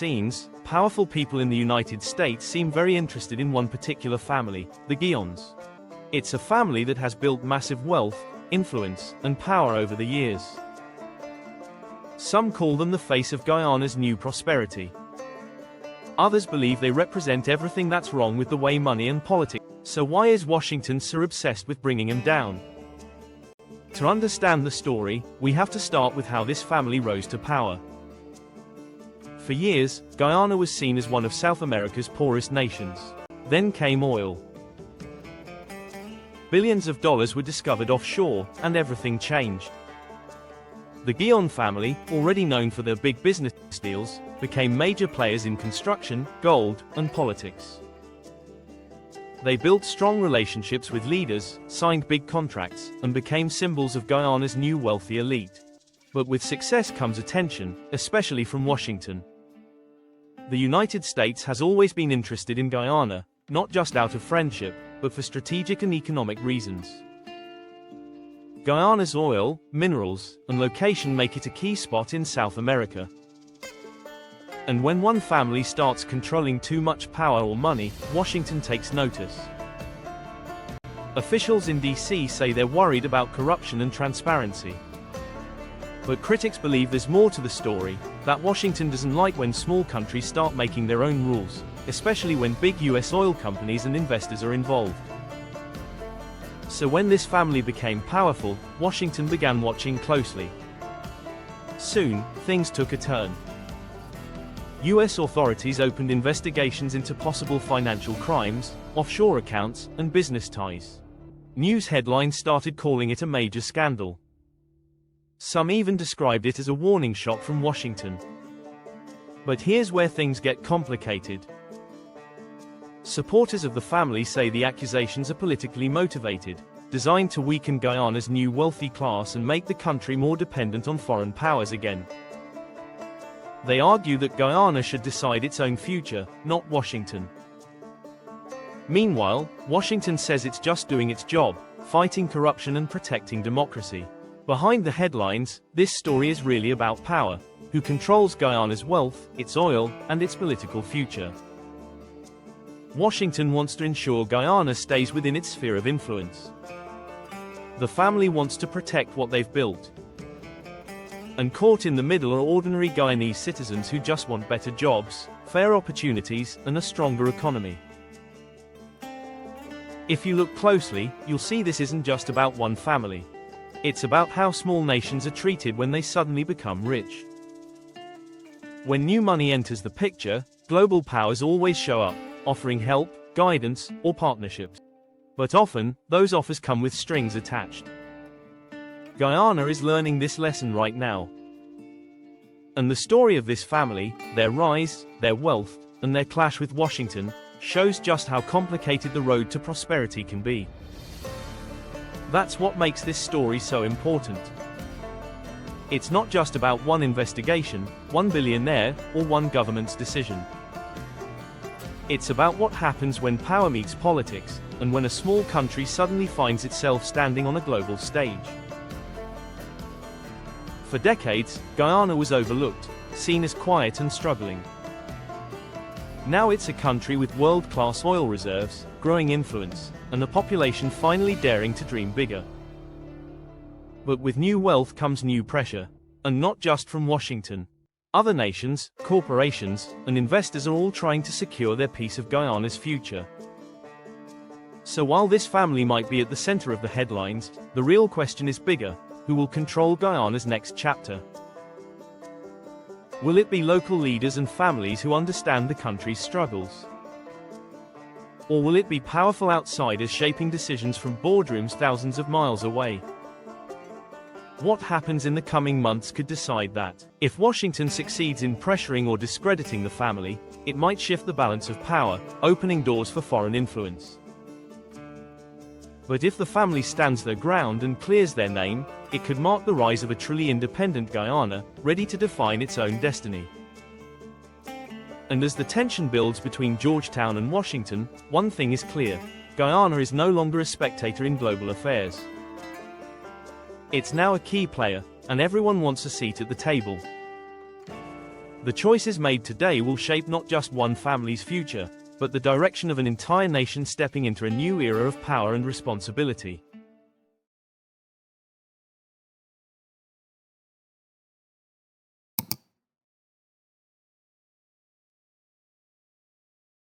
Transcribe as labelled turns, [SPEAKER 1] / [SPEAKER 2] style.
[SPEAKER 1] scenes, powerful people in the United States seem very interested in one particular family, the Gions. It's a family that has built massive wealth, influence, and power over the years. Some call them the face of Guyana's new prosperity. Others believe they represent everything that's wrong with the way money and politics. So why is Washington so obsessed with bringing them down? To understand the story, we have to start with how this family rose to power. For years, Guyana was seen as one of South America's poorest nations. Then came oil. Billions of dollars were discovered offshore, and everything changed. The Gion family, already known for their big business deals, became major players in construction, gold, and politics. They built strong relationships with leaders, signed big contracts, and became symbols of Guyana's new wealthy elite. But with success comes attention, especially from Washington. The United States has always been interested in Guyana, not just out of friendship, but for strategic and economic reasons. Guyana's oil, minerals, and location make it a key spot in South America. And when one family starts controlling too much power or money, Washington takes notice. Officials in DC say they're worried about corruption and transparency. But critics believe there's more to the story, that Washington doesn't like when small countries start making their own rules, especially when big US oil companies and investors are involved. So when this family became powerful, Washington began watching closely. Soon, things took a turn. US authorities opened investigations into possible financial crimes, offshore accounts, and business ties. News headlines started calling it a major scandal. Some even described it as a warning shot from Washington. But here's where things get complicated. Supporters of the family say the accusations are politically motivated, designed to weaken Guyana's new wealthy class and make the country more dependent on foreign powers again. They argue that Guyana should decide its own future, not Washington. Meanwhile, Washington says it's just doing its job, fighting corruption and protecting democracy. Behind the headlines, this story is really about power, who controls Guyana's wealth, its oil, and its political future. Washington wants to ensure Guyana stays within its sphere of influence. The family wants to protect what they've built. And caught in the middle are ordinary Guyanese citizens who just want better jobs, fair opportunities, and a stronger economy. If you look closely, you'll see this isn't just about one family. It's about how small nations are treated when they suddenly become rich. When new money enters the picture, global powers always show up, offering help, guidance, or partnerships. But often, those offers come with strings attached. Guyana is learning this lesson right now. And the story of this family, their rise, their wealth, and their clash with Washington, shows just how complicated the road to prosperity can be. That's what makes this story so important. It's not just about one investigation, one billionaire, or one government's decision. It's about what happens when power meets politics, and when a small country suddenly finds itself standing on a global stage. For decades, Guyana was overlooked, seen as quiet and struggling. Now it's a country with world-class oil reserves, growing influence, and a population finally daring to dream bigger. But with new wealth comes new pressure. And not just from Washington. Other nations, corporations, and investors are all trying to secure their piece of Guyana's future. So while this family might be at the center of the headlines, the real question is bigger: who will control Guyana's next chapter? Will it be local leaders and families who understand the country's struggles? Or will it be powerful outsiders shaping decisions from boardrooms thousands of miles away? What happens in the coming months could decide that. If Washington succeeds in pressuring or discrediting the family, it might shift the balance of power, opening doors for foreign influence. But if the family stands their ground and clears their name, it could mark the rise of a truly independent Guyana, ready to define its own destiny. And as the tension builds between Georgetown and Washington, one thing is clear: Guyana is no longer a spectator in global affairs. It's now a key player, and everyone wants a seat at the table. The choices made today will shape not just one family's future, but the direction of an entire nation stepping into a new era of power and responsibility.